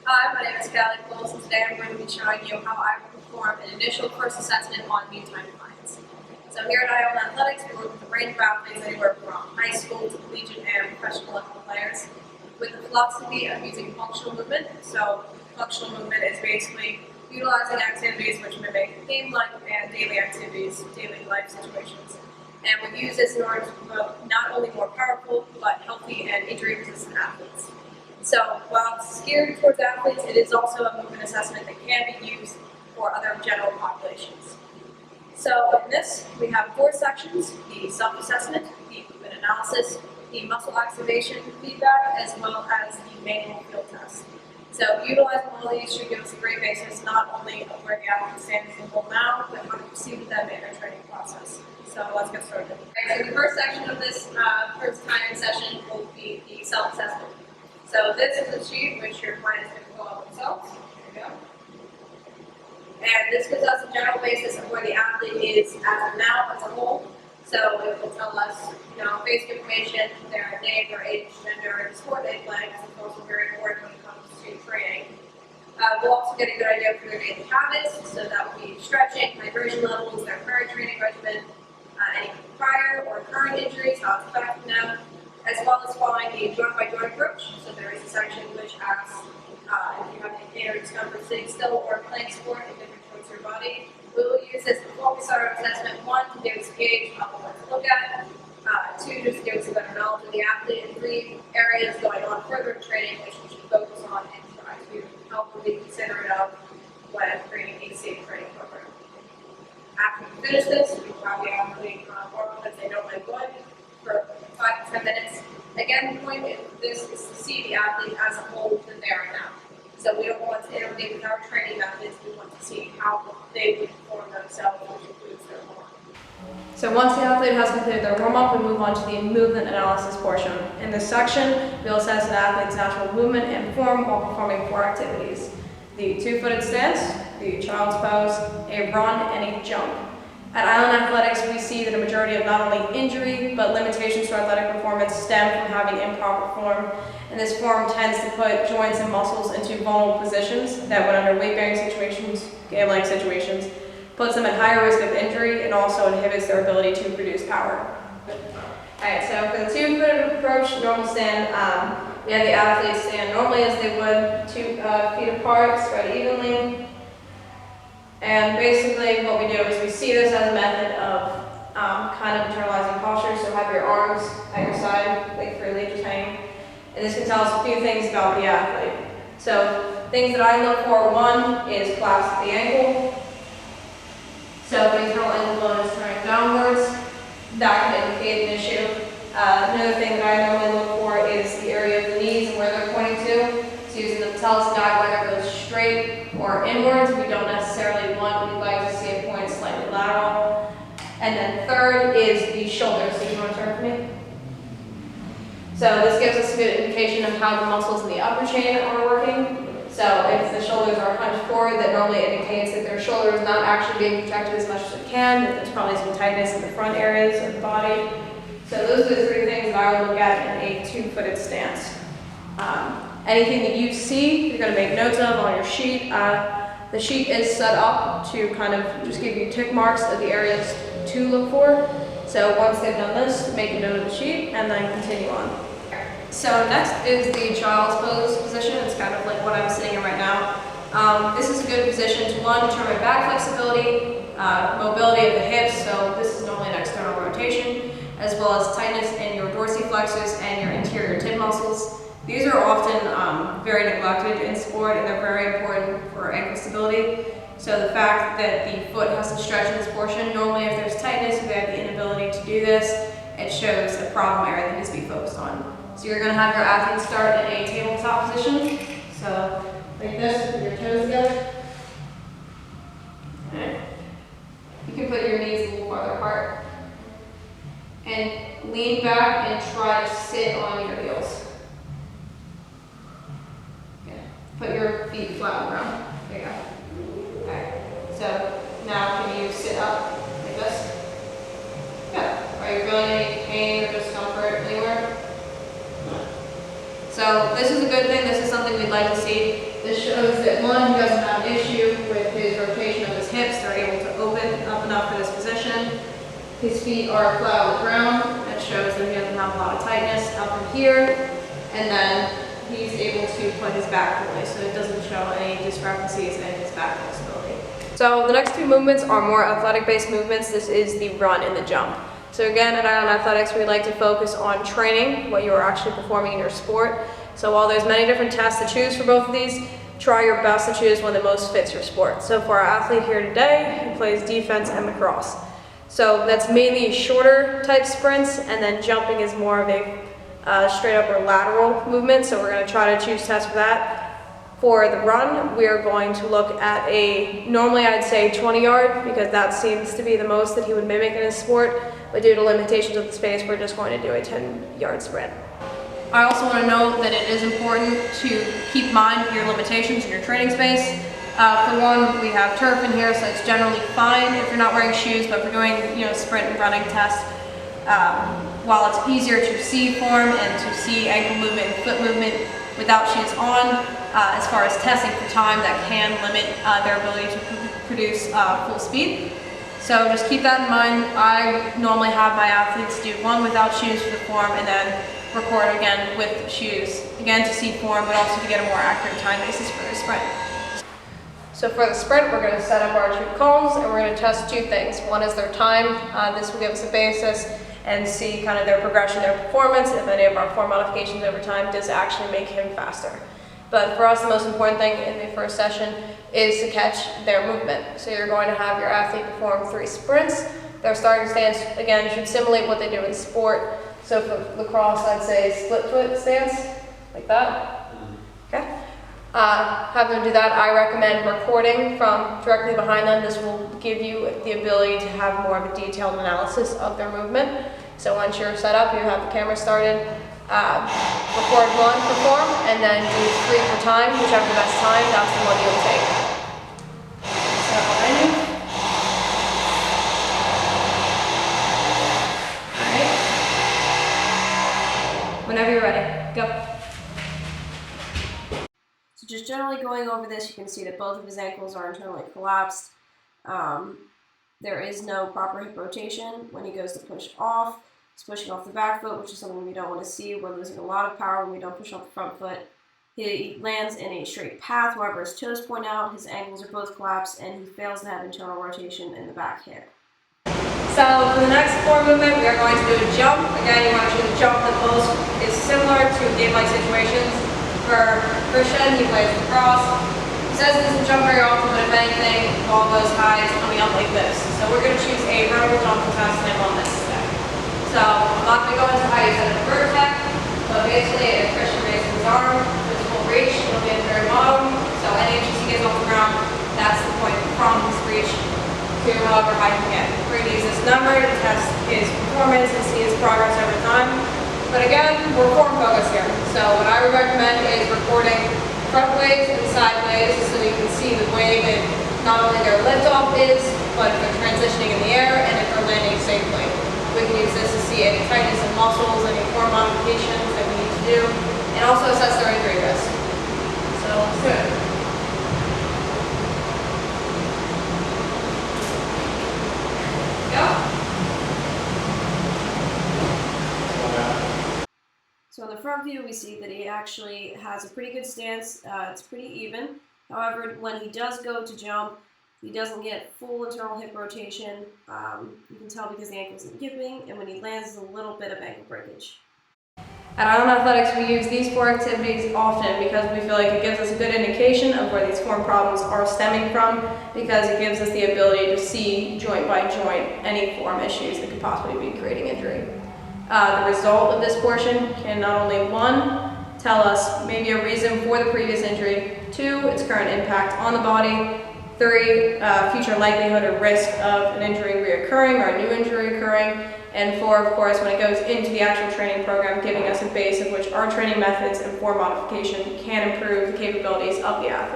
Hi, my name is Callie Coles, and today I'm going to be showing you how I perform an initial first assessment on new time clients. So here at Iowa Athletics, we work with a range of athletes anywhere from high school to collegiate and professional level players with the philosophy of using functional movement. So functional movement is basically utilizing activities which mimic game-like and daily activities, daily life situations. And we use this in order to promote not only more powerful, but healthy and injury-resistant athletes. So while it's geared towards athletes, it is also a movement assessment that can be used for other general populations. So in this, we have 4 sections: the self-assessment, the movement analysis, the muscle activation feedback, as well as the manual field test. So utilizing all these should give us a great basis not only of where the athlete stands in the goal now, but how to proceed with them in their training process. So let's get started. Right, so the first section of this first time session will be the self-assessment. So this is a sheet which your clients can fill out themselves. There you go. And this gives us a general basis of where the athlete is as of now, as a whole. So it will tell us, basic information, their name, their age, gender, the sport they play, because it's also very important when it comes to training. We'll also get a good idea for their daily habits, so that would be stretching, hydration levels, their current training regimen, any prior or current injuries, how it's affecting them, as well as following the joint-by-joint approach. So there is a section which asks if you have any pain or discomfort sitting still or playing sport in different joints of your body. We will use this to focus our assessment, 1, to give us a gauge of what to look at, 2, just to give us a better knowledge of the athlete, and 3, areas going on further in training which we should focus on and try to helpfully consider it out when creating a safe training program. After we finish this, we will have the athlete warm up as they normally would for 5 to 10 minutes. Again, the point of this is to see the athlete as a whole that they are now. So we don't want to intervene with our training methods, we want to see how they would perform themselves, which includes their warm-up. So once the athlete has completed their warm-up, we move on to the movement analysis portion. In this section, we'll assess an athlete's natural movement and form while performing 4 activities: the 2-footed stance, the child's pose, a run, and a jump. At Island Athletics, we see that a majority of not only injury, but limitations to athletic performance stem from having improper form, and this form tends to put joints and muscles into vulnerable positions that, when under weight-bearing situations, game-like situations, puts them at higher risk of injury and also inhibits their ability to produce power. Alright, so for the 2-footed approach, normal stand, we have the athlete stand normally as they would, 2 feet apart, spread evenly. And basically what we do is we see this as a method of kind of internalizing posture. So have your arms at your side, like freely just hanging. And this can tell us a few things about the athlete. So things that I look for: 1 is collapse at the ankle. So if the internal ankle bone is turning downwards, that can indicate an issue. Another thing that I normally look for is the area of the knees and where they're pointing to. So using the patellis to guide whether it goes straight or inwards. We don't necessarily want, we'd like to see it point slightly lateral. And then 3rd is the shoulder. So you want to turn for me? So this gives us a good indication of how the muscles in the upper chain are working. So if the shoulders are hunched forward, that normally indicates that their shoulder is not actually being contracted as much as it can, that there's probably some tightness in the front areas of the body. So those are the 3 things that I would look at in a 2-footed stance. Anything that you see, you're going to make notes of on your sheet. The sheet is set up to kind of just give you tick marks of the areas to look for. So once they've done this, make a note of the sheet and then continue on. So next is the child's pose position. It's kind of like what I'm sitting in right now. This is a good position to, 1, determine back flexibility, mobility of the hips. So this is normally an external rotation, as well as tightness in your dorsiflexors and your anterior tib muscles. These are often very neglected in sport, and they're very important for ankle stability. So the fact that the foot has to stretch in this portion, normally if there's tightness, we have the inability to do this, it shows a problem area that needs to be focused on. So you're going to have your athlete start in a tabletop position. So like this, with your toes together. Okay. You can put your knees a little farther apart. And lean back and try to sit on your heels. Put your feet flat on the ground. There you go. Okay. So now can you sit up like this? Yeah. Are you feeling any pain or discomfort anywhere? So this is a good good thing. This is something we'd like to see. This shows that one, he doesn't have an issue with his rotation of his hips. They're able to open up enough for this position. His feet are flat on the ground. That shows that he doesn't have a lot of tightness up in here. And then he's able to put his back fully, so it doesn't show any discrepancies in his back flexibility. So the next two movements are more athletic-based movements. This is the run and the jump. So again, at Ion Athletics, we like to focus on training what you are actually performing in your sport. So while there's many different tests to choose for both of these, try your best to choose one that most fits your sport. So for our athlete here today, he plays defense and lacrosse. So that's mainly shorter type sprints, and then jumping is more of a straight up or lateral movement. So we're going to try to choose tests for that. For the run, we are going to look at normally I'd say 20-yard, because that seems to be the most that he would mimic in his sport, but due to limitations of the space, we're just going to do a 10-yard sprint. I also want to note that it is important to keep in mind your limitations in your training space. For one, we have turf in here, so it's generally fine if you're not wearing shoes, but if we're doing sprint and running tests, while it's easier to see form and to see ankle movement and foot movement without shoes on, as far as testing for time, that can limit their ability to produce full speed. So just keep that in mind. I normally have my athletes do one without shoes for the form, and then record again with shoes, again to see form, but also to get a more accurate time basis for the sprint. So for the sprint, we're going to set up our two cones, and we're going to test two things. One is their time. This will give us a basis and see kind of their progression, their performance, if any of our form modifications over time does actually make him faster. But for us, the most important thing in the first session is to catch their movement. So you're going to have your athlete perform 3 sprints. Their starting stance, again, should simulate what they do in sport. So for lacrosse, I'd say split foot stance, like that. Okay. Have them do that. I recommend recording from directly behind them. This will give you the ability to have more of a detailed analysis of their movement. So once you're set up, you have the camera started, record 1 for form, and then do 3 for time. Whichever the best time, that's the one you'll take. So ready? Whenever you're ready, go. So just generally going over this, you can see that both of his ankles are internally collapsed. There is no proper hip rotation. When he goes to push off, he's pushing off the back foot, which is something we don't want to see. We're losing a lot of power when we don't push off the front foot. He lands in a straight path wherever his toes point out, his ankles are both collapsed, and he fails to have internal rotation in the back hip. So for the next form movement, we are going to do a jump. Again, you want to choose a jump that most is similar to game-like situations. For Christian, he plays lacrosse. He says he doesn't jump very often, but if anything, the ball goes high, it's coming up like this. So we're going to choose a vertical jump to test him on this step. So I'm not going to go into how you set up a vertec, but basically if Christian raises his arm with full reach, it'll be at the very bottom. So any inches he gets off the ground, that's the point from his reach to however high he can get. We're going to use this number to test his performance and see his progress over time. But again, we're form focused here. So what I would recommend is recording front waves and sideways so you can see the way that not only their liftoff is, but if they're transitioning in the air and if they're landing safely. We can use this to see any tightness in muscles, any form modifications that we need to do, and also assess their injury risk. So let's do it. So in the front view, we see that he actually has a pretty good stance. It's pretty even. However, when he does go to jump, he doesn't get full internal hip rotation. You can tell because the ankle isn't giving, and when he lands, there's a little bit of ankle breakage. At Ion Athletics, we use these 4 activities often because we feel like it gives us a good indication of where these form problems are stemming from, because it gives us the ability to see joint by joint any form issues that could possibly be creating injury. The result of this portion can not only 1, tell us maybe a reason for the previous injury, 2, its current impact on the body, 3, future likelihood or risk of an injury reoccurring or a new injury occurring, and 4, of course, when it goes into the actual training program, giving us a base of which our training methods and form modification can improve the capabilities of the athlete.